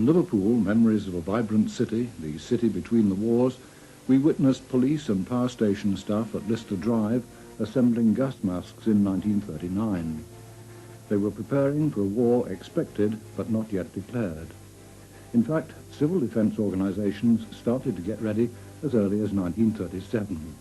In Liverpool, memories of a vibrant city, the city between the wars, we witnessed police and power station staff at Lister Drive assembling gas masks in 1939. They were preparing for a war expected but not yet declared. In fact, civil defence organisations started to get ready as early as 1937.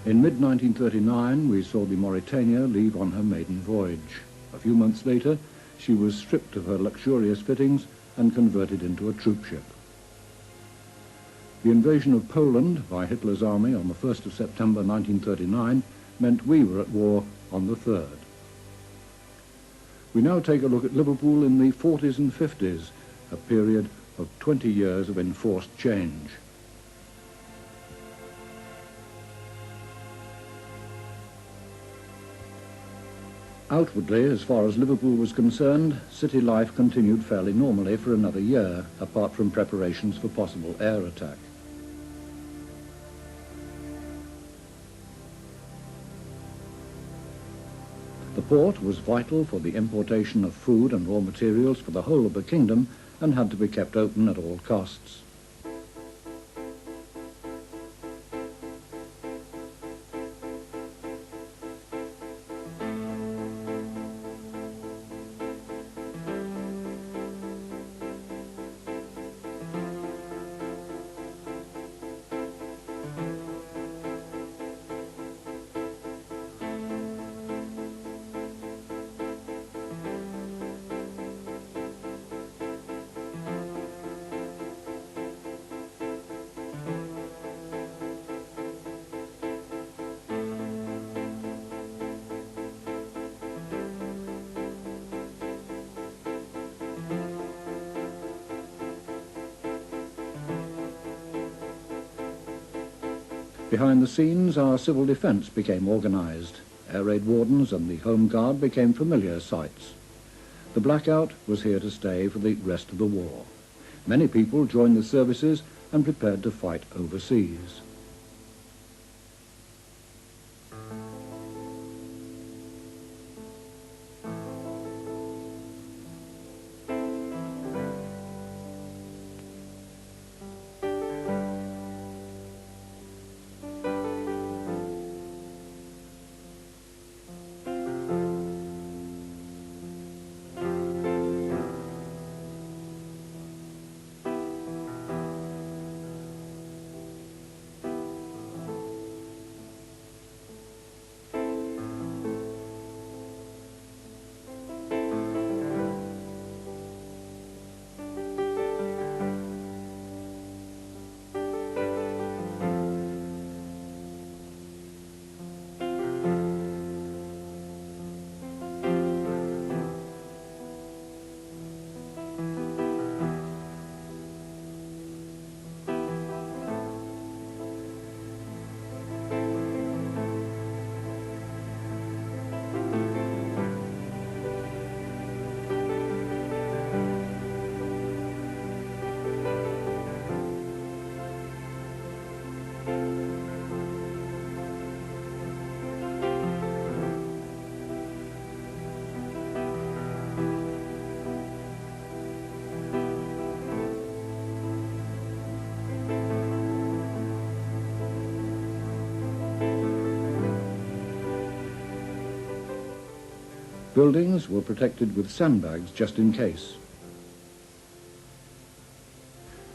In mid-1939, we saw the Mauritania leave on her maiden voyage. A few months later, she was stripped of her luxurious fittings and converted into a troopship. The invasion of Poland by Hitler's army on the 1st of September 1939 meant we were at war on the 3rd. We now take a look at Liverpool in the 40s and 50s, a period of 20 years of enforced change. Outwardly, as far as Liverpool was concerned, city life continued fairly normally for another year, apart from preparations for possible air attack. The port was vital for the importation of food and raw materials for the whole of the kingdom and had to be kept open at all costs. Behind the scenes, our civil defence became organised. Air raid wardens and the Home Guard became familiar sights. The blackout was here to stay for the rest of the war. Many people joined the services and prepared to fight overseas. Buildings were protected with sandbags just in case.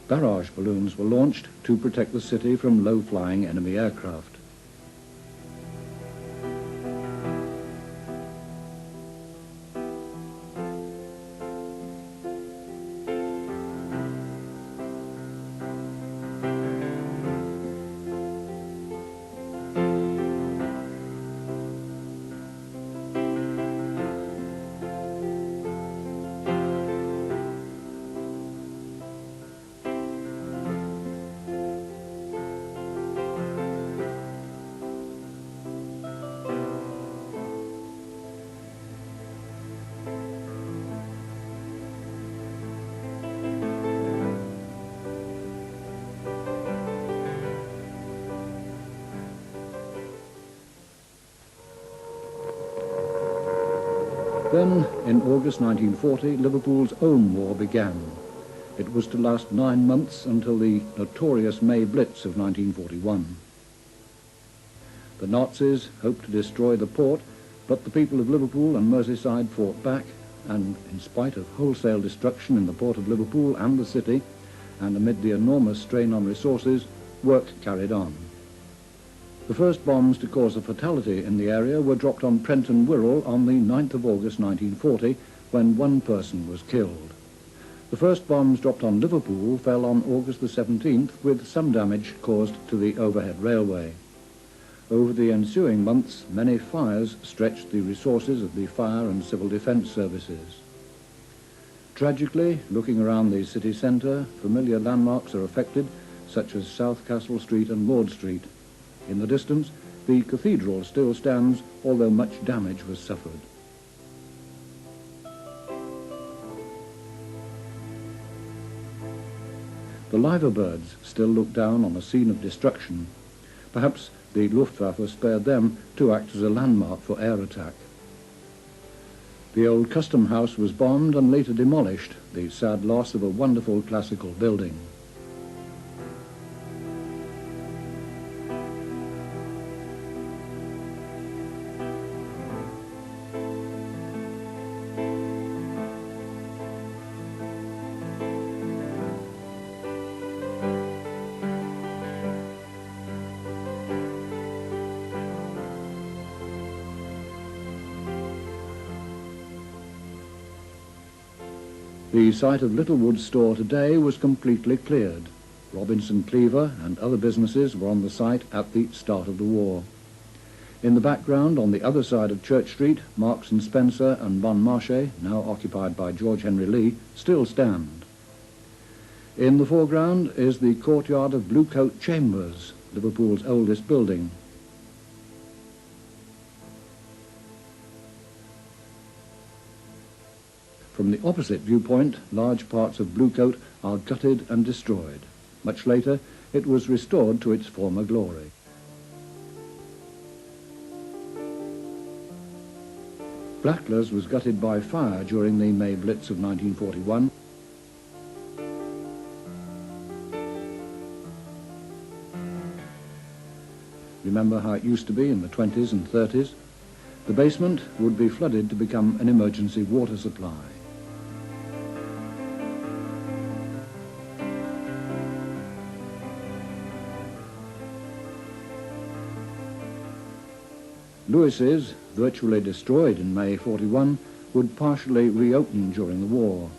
Barrage balloons were launched to protect the city from low-flying enemy aircraft. Then, in August 1940, Liverpool's own war began. It was to last 9 months until the notorious May Blitz of 1941. The Nazis hoped to destroy the port, but the people of Liverpool and Merseyside fought back, and in spite of wholesale destruction in the port of Liverpool and the city, and amid the enormous strain on resources, work carried on. The first bombs to cause a fatality in the area were dropped on Prenton Wirral on the 9th of August 1940, when 1 person was killed. The first bombs dropped on Liverpool fell on August the 17th, with some damage caused to the overhead railway. Over the ensuing months, many fires stretched the resources of the fire and civil defence services. Tragically, looking around the city centre, familiar landmarks are affected, such as South Castle Street and Lord Street. In the distance, the cathedral still stands, although much damage was suffered. The Liverbirds still look down on a scene of destruction. Perhaps the Luftwaffe spared them to act as a landmark for air attack. The old custom house was bombed and later demolished, the sad loss of a wonderful classical building. The site of Littlewood's store today was completely cleared. Robinson Cleaver and other businesses were on the site at the start of the war. In the background, on the other side of Church Street, Marks and Spencer and Bon Marché, now occupied by George Henry Lee, still stand. In the foreground is the courtyard of Bluecoat Chambers, Liverpool's oldest building. From the opposite viewpoint, large parts of Bluecoat are gutted and destroyed. Much later, it was restored to its former glory. Blackler's was gutted by fire during the May Blitz of 1941. Remember how it used to be in the 20s and 30s? The basement would be flooded to become an emergency water supply. Lewis's, virtually destroyed in May 41, would partially reopen during the war.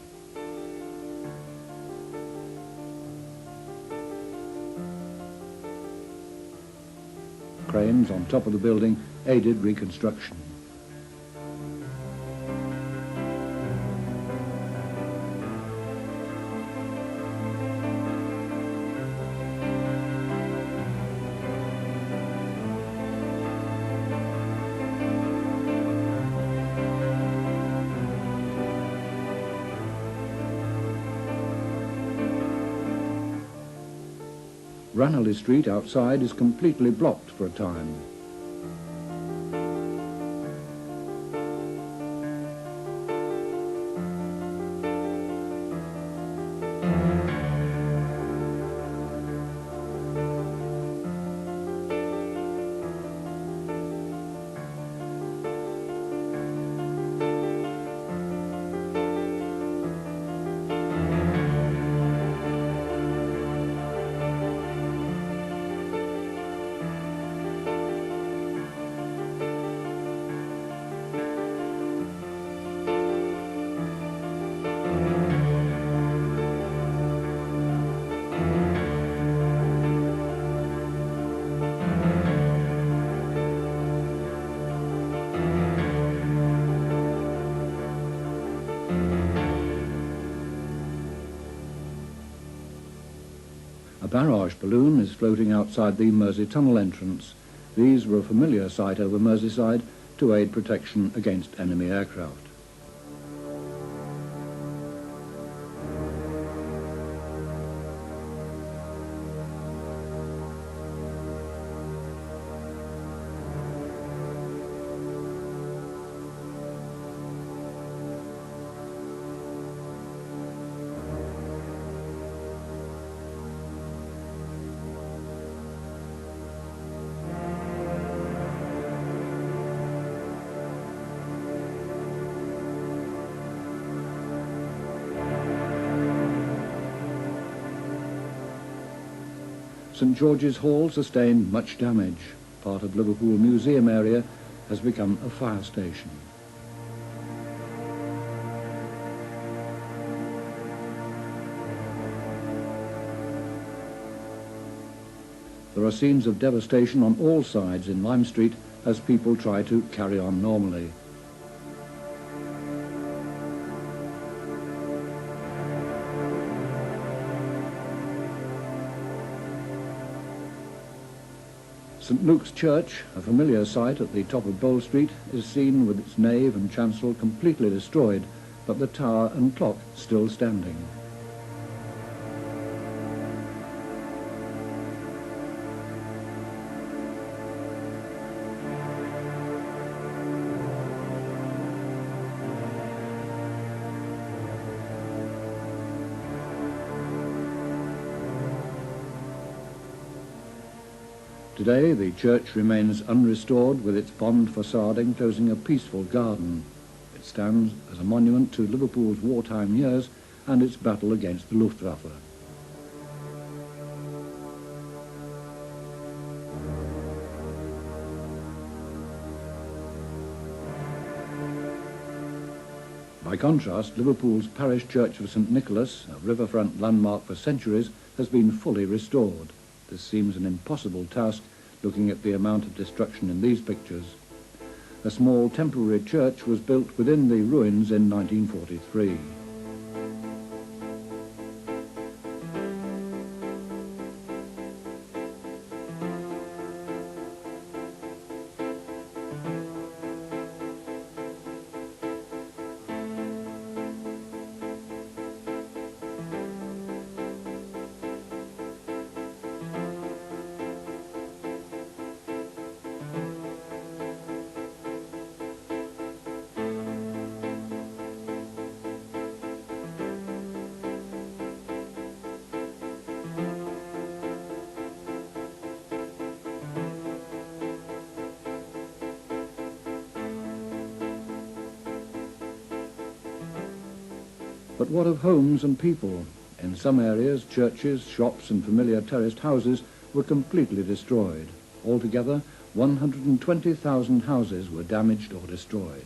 Cranes on top of the building aided reconstruction. Ranelagh Street outside is completely blocked for a time. A barrage balloon is floating outside the Mersey Tunnel entrance. These were a familiar sight over Merseyside to aid protection against enemy aircraft. St George's Hall sustained much damage. Part of Liverpool Museum area has become a fire station. There are scenes of devastation on all sides in Lime Street as people try to carry on normally. St Luke's Church, a familiar sight at the top of Bowl Street, is seen with its nave and chancel completely destroyed, but the tower and clock still standing. Today the church remains unrestored with its bond facade enclosing a peaceful garden. It stands as a monument to Liverpool's wartime years and its battle against the Luftwaffe. By contrast, Liverpool's parish church of St Nicholas, a riverfront landmark for centuries, has been fully restored. This seems an impossible task, looking at the amount of destruction in these pictures. A small temporary church was built within the ruins in 1943. But what of homes and people? In some areas, churches, shops and familiar terraced houses were completely destroyed. Altogether, 120,000 houses were damaged or destroyed.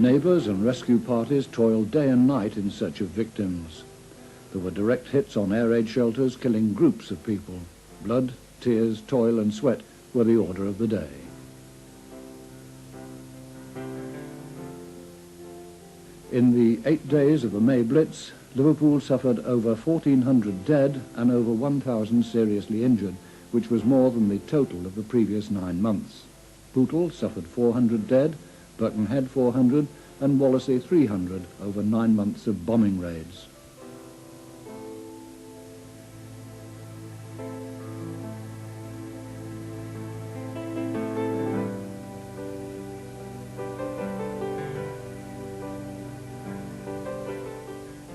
Neighbours and rescue parties toiled day and night in search of victims. There were direct hits on air raid shelters, killing groups of people. Blood, tears, toil and sweat were the order of the day. In the 8 days of the May Blitz, Liverpool suffered over 1,400 dead and over 1,000 seriously injured, which was more than the total of the previous 9 months. Bootle suffered 400 dead, Birkenhead 400 and Wallasey 300 over 9 months of bombing raids.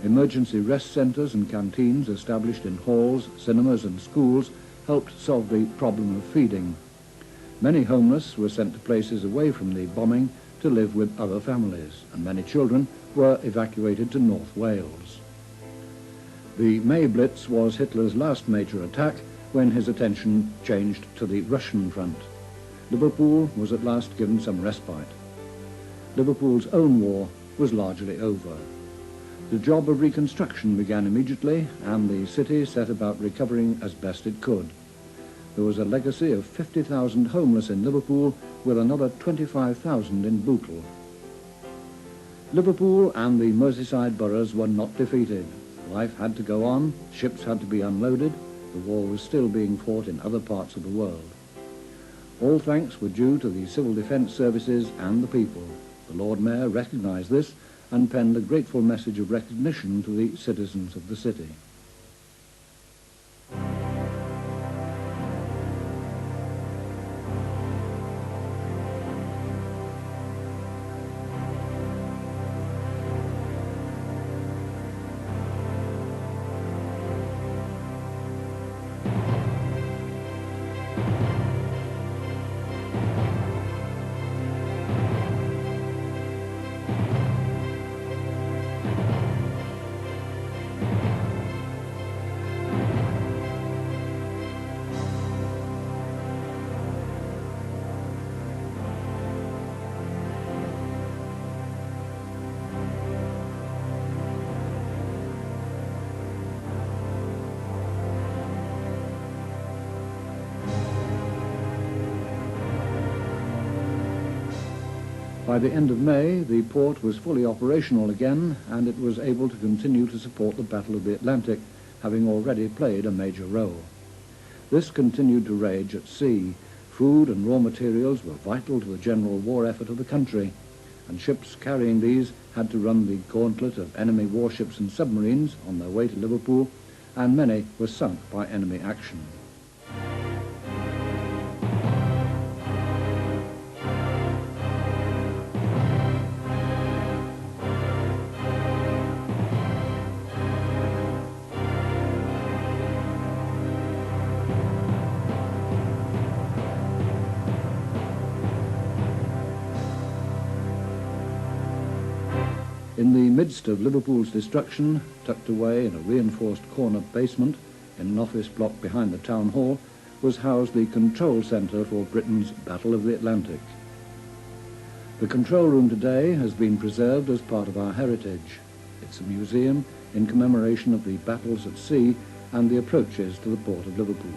Emergency rest centres and canteens established in halls, cinemas and schools helped solve the problem of feeding. Many homeless were sent to places away from the bombing to live with other families, and many children were evacuated to North Wales. The May Blitz was Hitler's last major attack when his attention changed to the Russian front. Liverpool was at last given some respite. Liverpool's own war was largely over. The job of reconstruction began immediately, and the city set about recovering as best it could. There was a legacy of 50,000 homeless in Liverpool, with another 25,000 in Bootle. Liverpool and the Merseyside boroughs were not defeated. Life had to go on, ships had to be unloaded, the war was still being fought in other parts of the world. All thanks were due to the civil defence services and the people. The Lord Mayor recognised this and penned a grateful message of recognition to the citizens of the city. By the end of May, the port was fully operational again, and it was able to continue to support the Battle of the Atlantic, having already played a major role. This continued to rage at sea. Food and raw materials were vital to the general war effort of the country, and ships carrying these had to run the gauntlet of enemy warships and submarines on their way to Liverpool, and many were sunk by enemy action. In the midst of Liverpool's destruction, tucked away in a reinforced corner basement in an office block behind the town hall, was housed the control centre for Britain's Battle of the Atlantic. The control room today has been preserved as part of our heritage. It's a museum in commemoration of the battles at sea and the approaches to the port of Liverpool.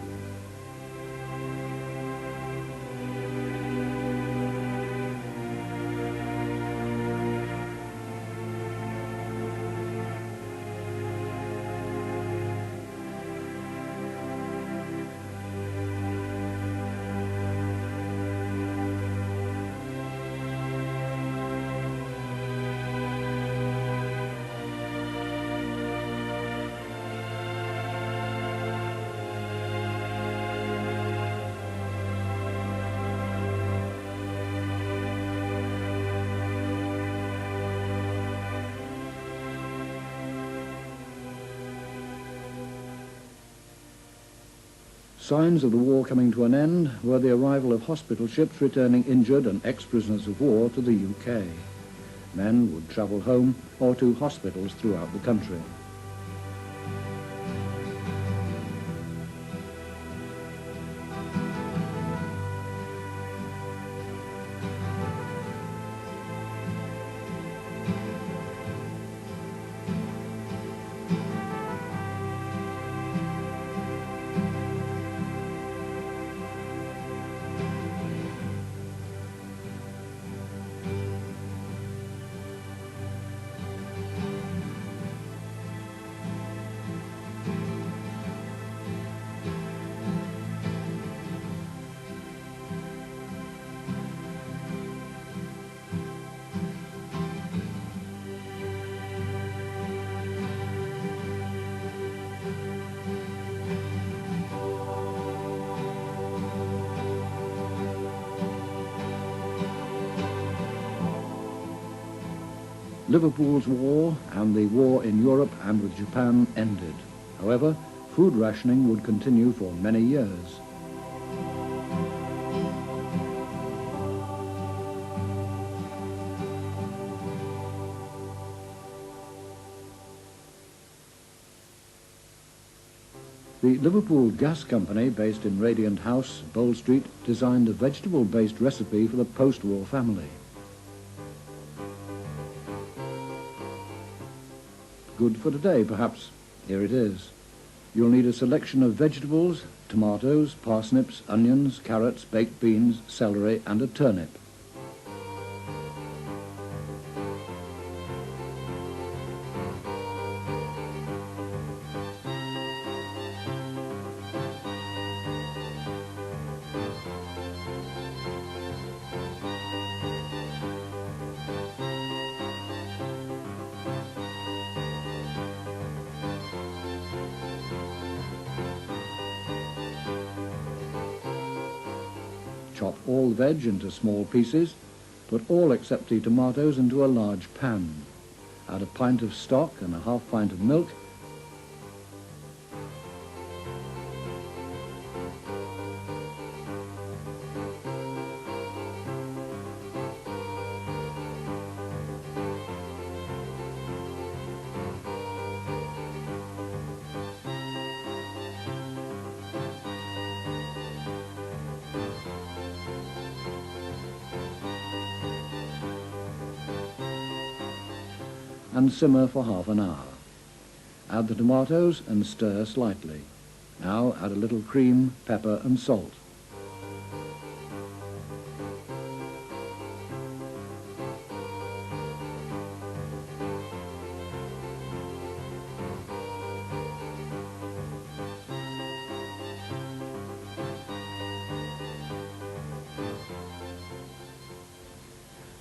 Signs of the war coming to an end were the arrival of hospital ships returning injured and ex-prisoners of war to the UK. Men would travel home or to hospitals throughout the country. Liverpool's war and the war in Europe and with Japan ended. However, food rationing would continue for many years. The Liverpool Gas Company, based in Radiant House, Bowl Street, designed a vegetable-based recipe for the post-war family. Good for today, perhaps. Here it is. You'll need a selection of vegetables, tomatoes, parsnips, onions, carrots, baked beans, celery, and a turnip. Chop all the veg into small pieces. Put all except the tomatoes into a large pan. Add a pint of stock and a half pint of milk. And simmer for half an hour. Add the tomatoes and stir slightly. Now add a little cream, pepper and salt.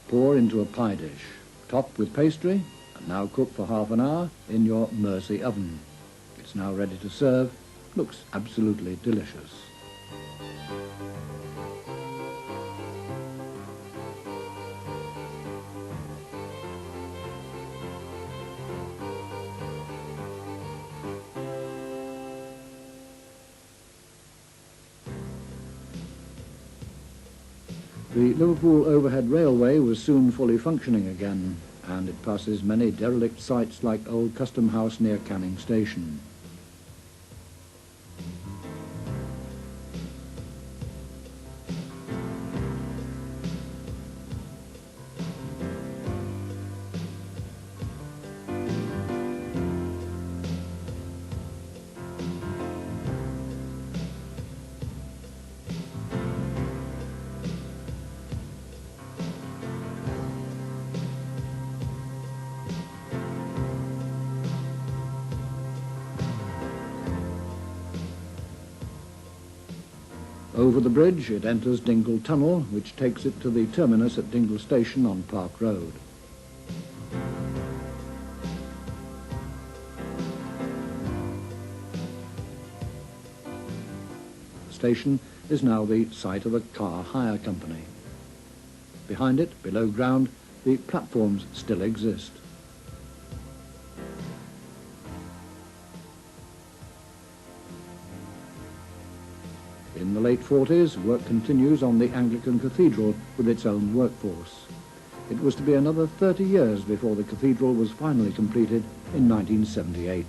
Pour into a pie dish. Top with pastry. Now cook for half an hour in your Mersey oven. It's now ready to serve. Looks absolutely delicious. The Liverpool Overhead Railway was soon fully functioning again, and it passes many derelict sites like Old Custom House near Canning Station. Over the bridge it enters Dingle Tunnel, which takes it to the terminus at Dingle Station on Park Road. The station is now the site of a car hire company. Behind it, below ground, the platforms still exist. In the late 40s, work continues on the Anglican Cathedral with its own workforce. It was to be another 30 years before the cathedral was finally completed in 1978.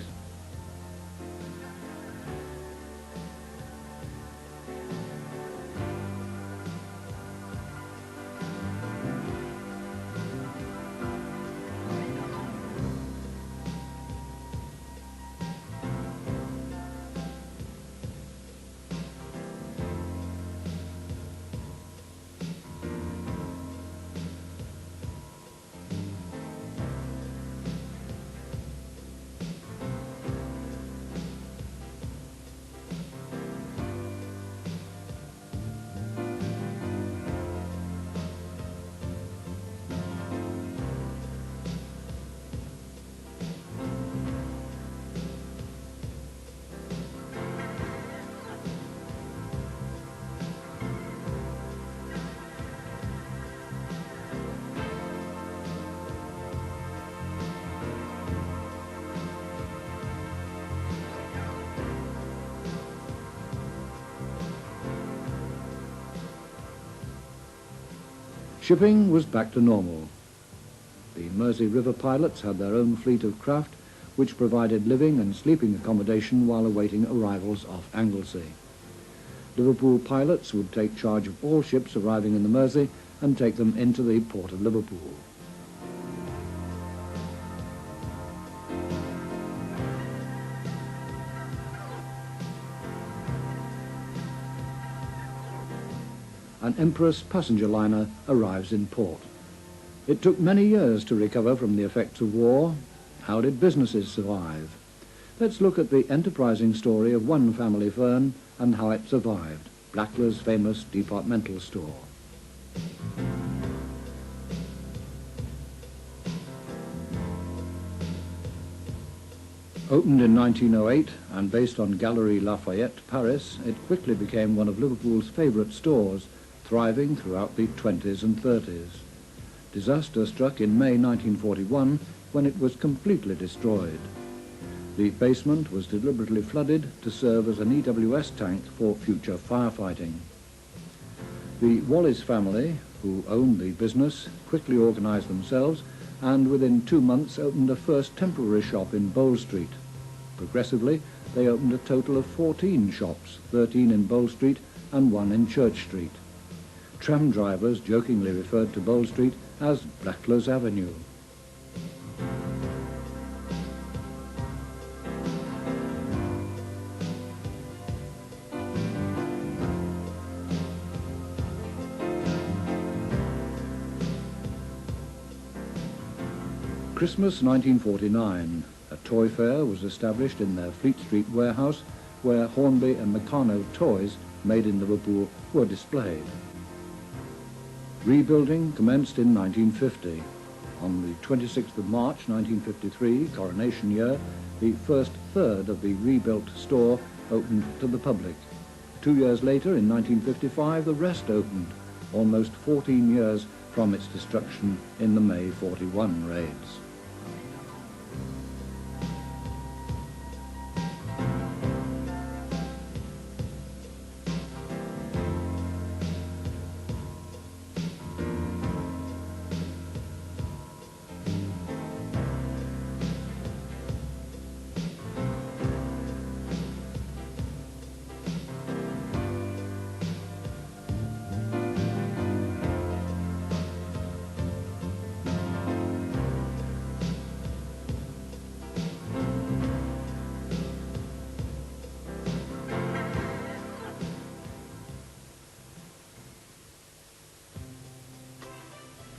Shipping was back to normal. The Mersey River pilots had their own fleet of craft, which provided living and sleeping accommodation while awaiting arrivals off Anglesey. Liverpool pilots would take charge of all ships arriving in the Mersey and take them into the port of Liverpool. An Empress passenger liner arrives in port. It took many years to recover from the effects of war. How did businesses survive? Let's look at the enterprising story of one family firm and how it survived, Blacklow's famous departmental store. Opened in 1908 and based on Galerie Lafayette, Paris, it quickly became one of Liverpool's favourite stores, thriving throughout the 20s and 30s. Disaster struck in May 1941 when it was completely destroyed. The basement was deliberately flooded to serve as an EWS tank for future firefighting. The Wallace family, who owned the business, quickly organised themselves and within 2 months opened a first temporary shop in Bowl Street. Progressively, they opened a total of 14 shops, 13 in Bowl Street and 1 in Church Street. Tram drivers jokingly referred to Bowl Street as Blacklow's Avenue. Christmas 1949. A toy fair was established in their Fleet Street warehouse where Hornby and Meccano toys made in Liverpool were displayed. Rebuilding commenced in 1950. On the 26th of March 1953, coronation year, the first third of the rebuilt store opened to the public. 2 years later, in 1955, the rest opened, almost 14 years from its destruction in the May 41 raids.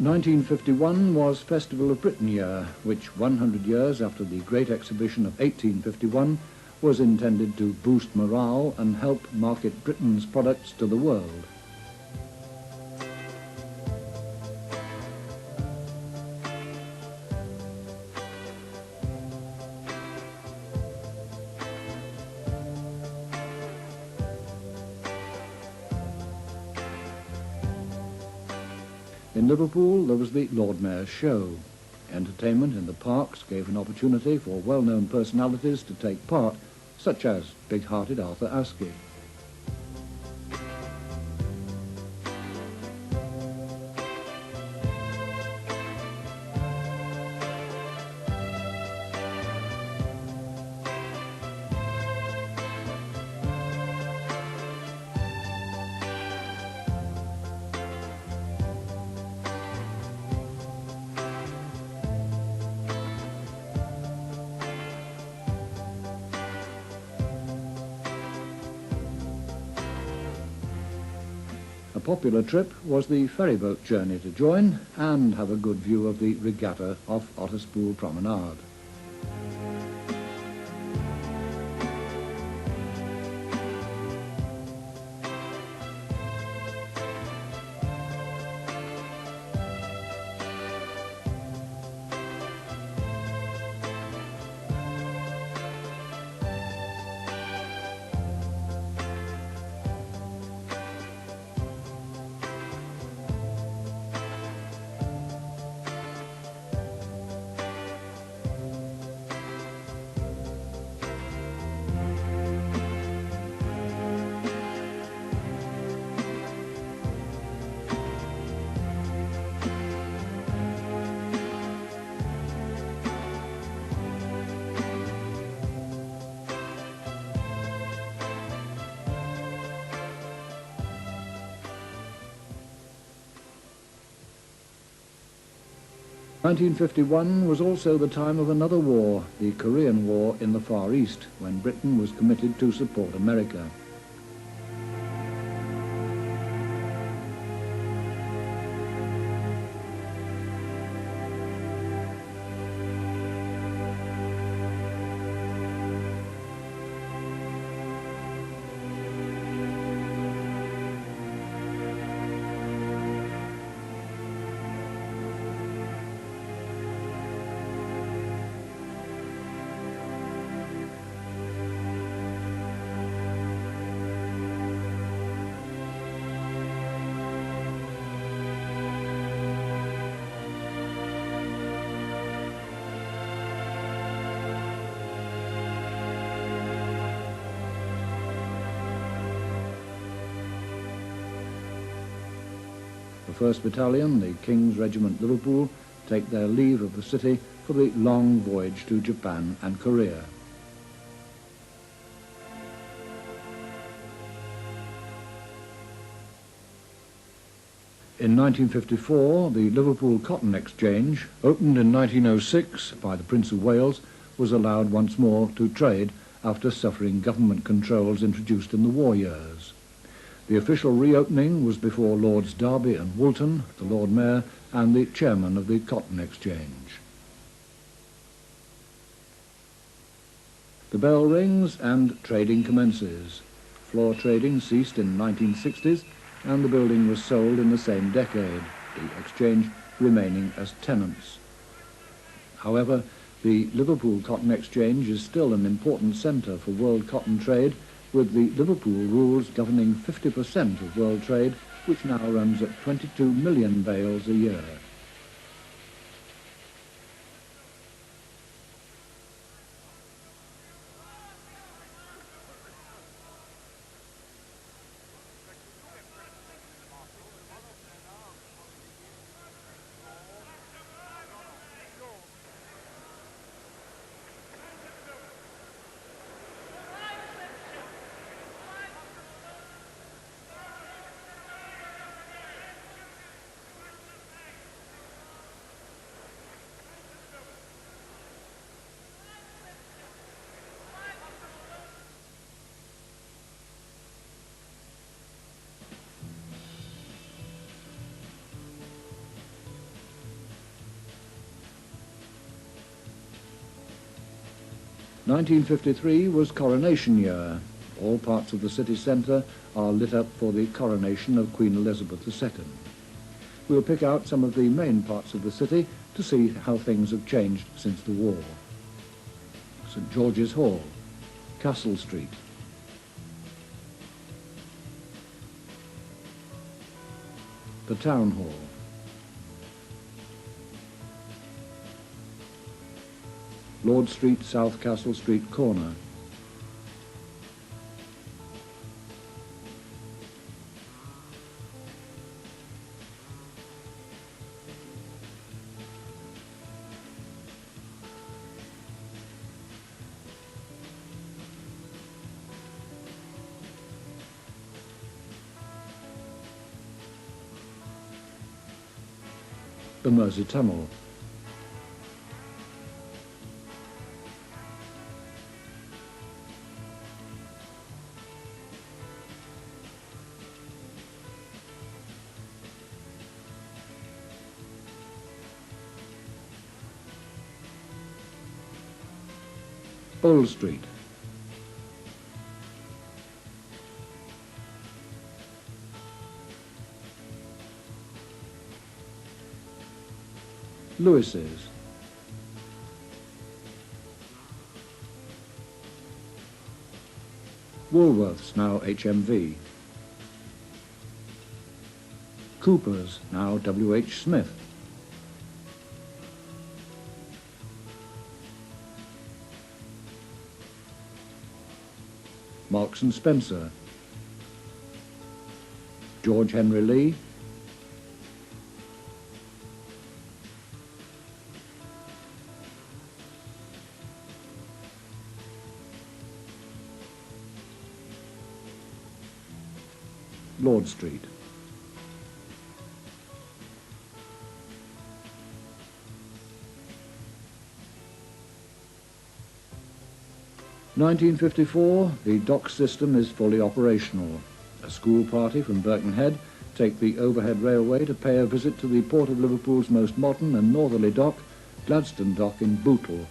(1951) was Festival of Britain year, which 100 years after the Great Exhibition of 1851 was intended to boost morale and help market Britain's products to the world. In Liverpool, there was the Lord Mayor's Show. Entertainment in the parks gave an opportunity for well-known personalities to take part, such as big-hearted Arthur Askey. A popular trip was the ferryboat journey to join and have a good view of the regatta off Otterspool Promenade. 1951 was also the time of another war, the Korean War in the Far East, when Britain was committed to support America. The 1st Battalion, the King's Regiment Liverpool, take their leave of the city for the long voyage to Japan and Korea. In 1954, the Liverpool Cotton Exchange, opened in 1906 by the Prince of Wales, was allowed once more to trade after suffering government controls introduced in the war years. The official reopening was before Lords Derby and Woolton, the Lord Mayor, and the chairman of the Cotton Exchange. The bell rings and trading commences. Floor trading ceased in the 1960s and the building was sold in the same decade, the exchange remaining as tenants. However, the Liverpool Cotton Exchange is still an important centre for world cotton trade, with the Liverpool rules governing 50% of world trade, which now runs at 22 million bales a year. (1953) was coronation year. All parts of the city centre are lit up for the coronation of Queen Elizabeth II. We'll pick out some of the main parts of the city to see how things have changed since the war. St George's Hall, Castle Street, the Town Hall, Lord Street, South Castle Street corner, the Mersey Tunnel, Old Street, Lewis's, Woolworths, now HMV, Cooper's, now WH Smith, Marks and Spencer, George Henry Lee, Lord Street, 1954, the dock system is fully operational. A school party from Birkenhead take the overhead railway to pay a visit to the Port of Liverpool's most modern and northerly dock, Gladstone Dock in Bootle.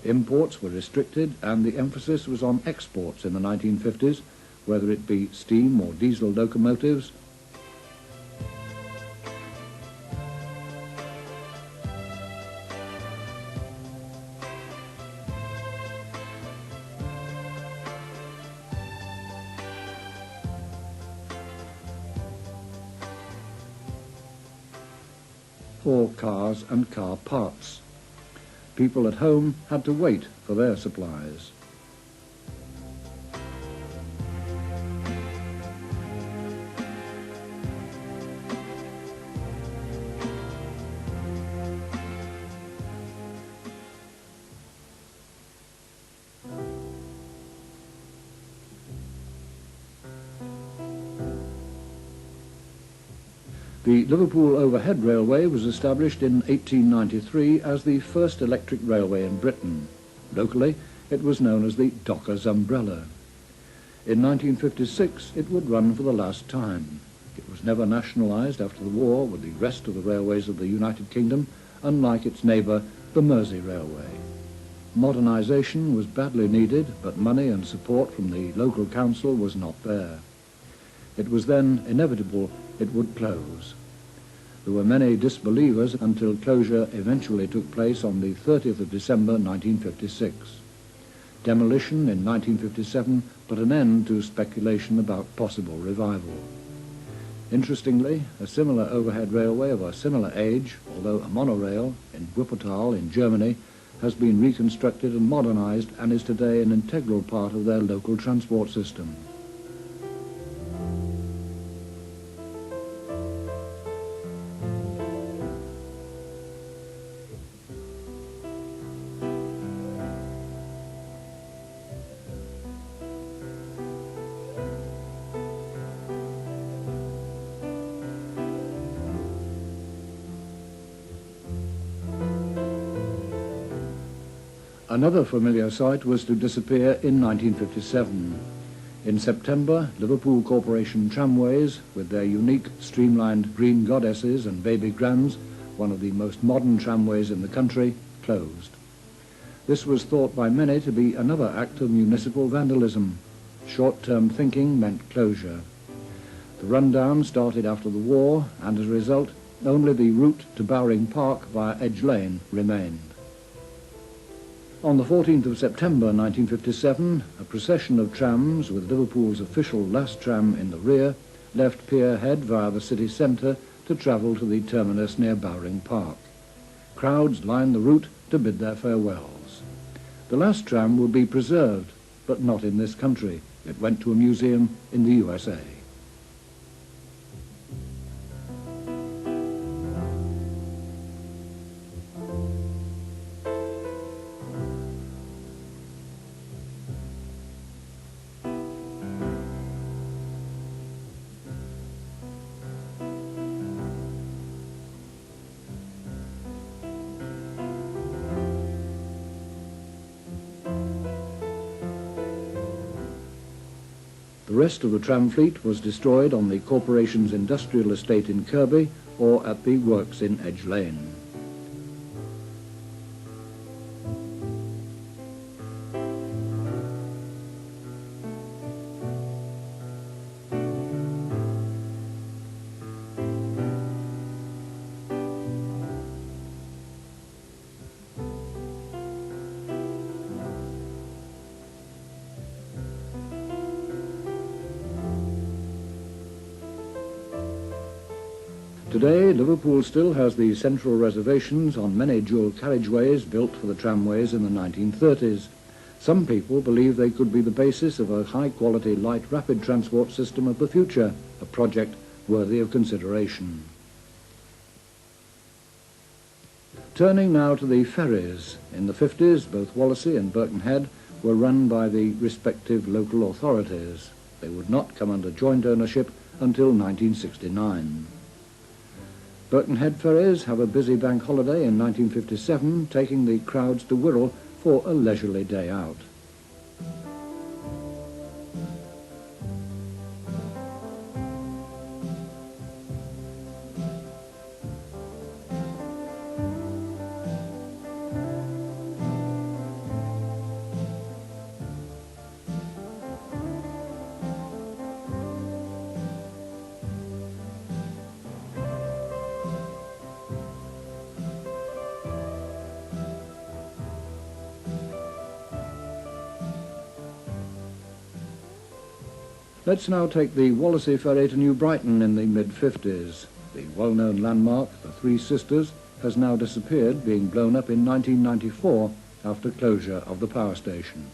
Imports were restricted and the emphasis was on exports in the 1950s, whether it be steam or diesel locomotives, or cars and car parts. People at home had to wait for their supplies. The Liverpool Overhead Railway was established in 1893 as the first electric railway in Britain. Locally, it was known as the Docker's Umbrella. In 1956, it would run for the last time. It was never nationalised after the war with the rest of the railways of the United Kingdom, unlike its neighbour, the Mersey Railway. Modernisation was badly needed, but money and support from the local council was not there. It was then inevitable it would close. There were many disbelievers until closure eventually took place on the 30th of December 1956. Demolition in 1957 put an end to speculation about possible revival. Interestingly, a similar overhead railway of a similar age, although a monorail, in Wuppertal in Germany, has been reconstructed and modernised and is today an integral part of their local transport system. Another familiar sight was to disappear in 1957. In September, Liverpool Corporation tramways, with their unique streamlined green goddesses and baby grands, one of the most modern tramways in the country, closed. This was thought by many to be another act of municipal vandalism. Short-term thinking meant closure. The rundown started after the war, and as a result, only the route to Bowring Park via Edge Lane remained. On the 14th of September 1957, a procession of trams with Liverpool's official last tram in the rear left Pier Head via the city centre to travel to the terminus near Bowring Park. Crowds lined the route to bid their farewells. The last tram will be preserved, but not in this country. It went to a museum in the USA. The rest of the tram fleet was destroyed on the corporation's industrial estate in Kirby or at the works in Edge Lane. Today, Liverpool still has the central reservations on many dual carriageways built for the tramways in the 1930s. Some people believe they could be the basis of a high-quality light rapid transport system of the future, a project worthy of consideration. Turning now to the ferries. In the 50s, both Wallasey and Birkenhead were run by the respective local authorities. They would not come under joint ownership until 1969. Birkenhead ferries have a busy bank holiday in 1957, taking the crowds to Wirral for a leisurely day out. Let's now take the Wallasey ferry to New Brighton in the mid-50s. The well-known landmark, the Three Sisters, has now disappeared, being blown up in 1994 after closure of the power station.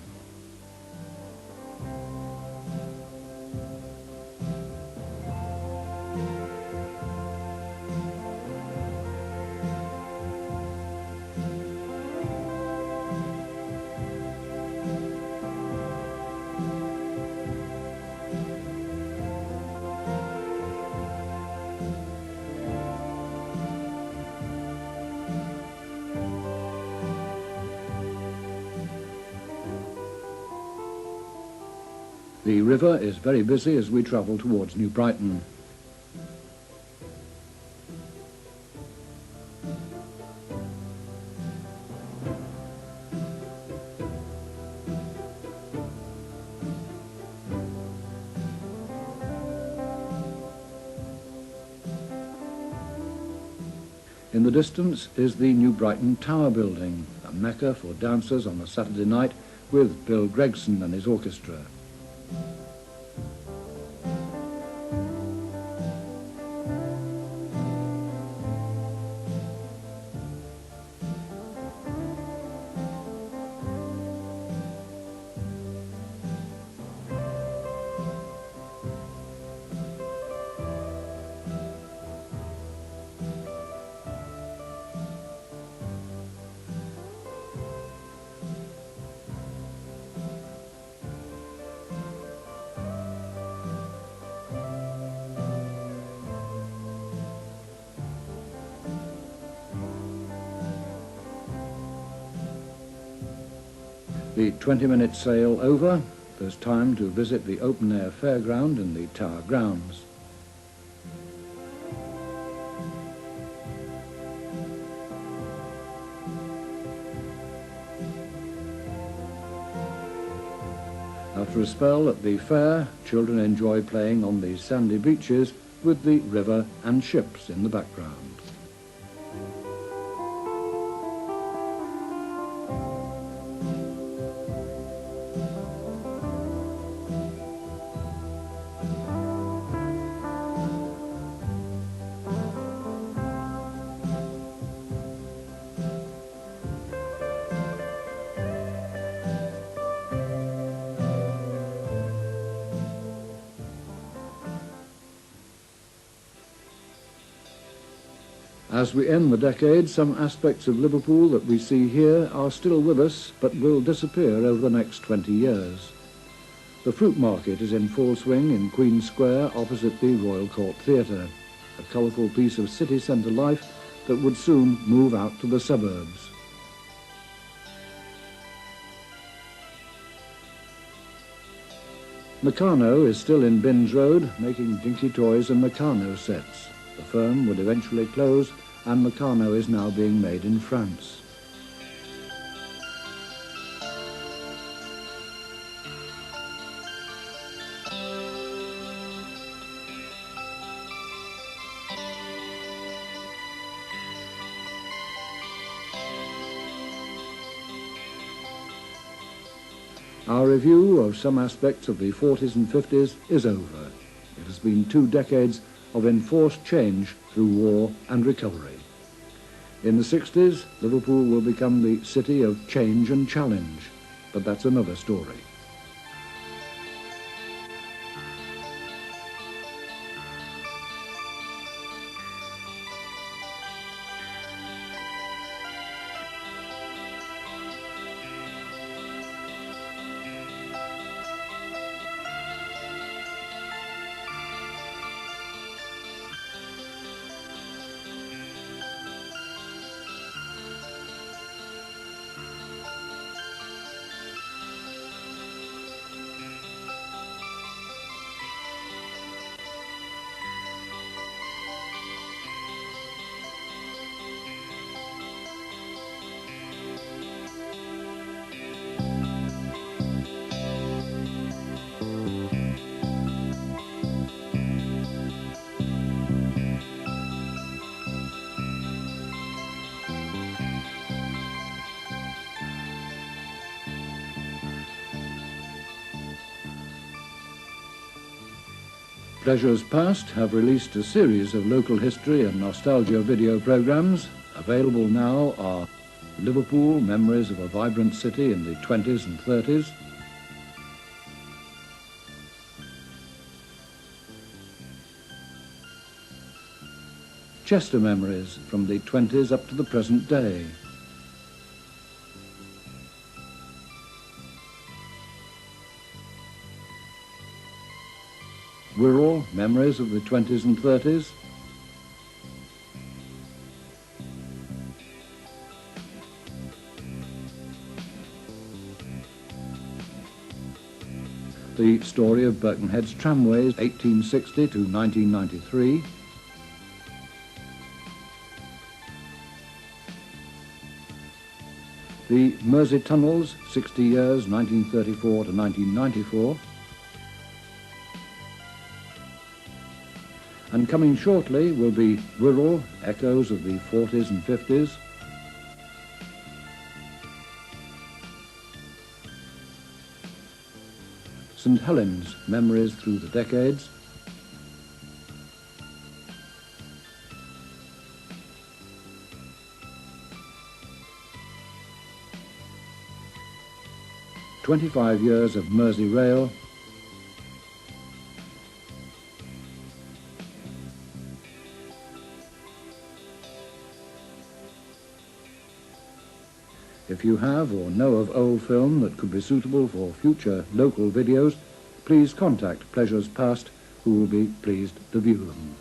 The river is very busy as we travel towards New Brighton. In the distance is the New Brighton Tower building, a mecca for dancers on a Saturday night with Bill Gregson and his orchestra. The 20-minute sail over, there's time to visit the open-air fairground in the Tower grounds. After a spell at the fair, children enjoy playing on the sandy beaches with the river and ships in the background. As we end the decade, some aspects of Liverpool that we see here are still with us, but will disappear over the next 20 years. The fruit market is in full swing in Queen Square opposite the Royal Court Theatre, a colourful piece of city centre life that would soon move out to the suburbs. Meccano is still in Binns Road, making dinky toys and Meccano sets. The firm would eventually close, and Meccano is now being made in France. Our review of some aspects of the 40s and 50s is over. It has been 2 decades of enforced change through war and recovery. In the 60s, Liverpool will become the city of change and challenge, but that's another story. Pleasures Past have released a series of local history and nostalgia video programs. Available now are Liverpool, Memories of a Vibrant City in the 20s and 30s, Chester Memories from the 20s up to the present day, Wirral, Memories of the 20s and 30s, the story of Birkenhead's tramways 1860 to 1993, the Mersey Tunnels 60 years 1934 to 1994, and coming shortly will be Wirral, Echoes of the 40s and 50s, St Helens, Memories through the decades, "25 Years of Mersey Rail", If you have or know of old film that could be suitable for future local videos, please contact Pleasures Past, who will be pleased to view them.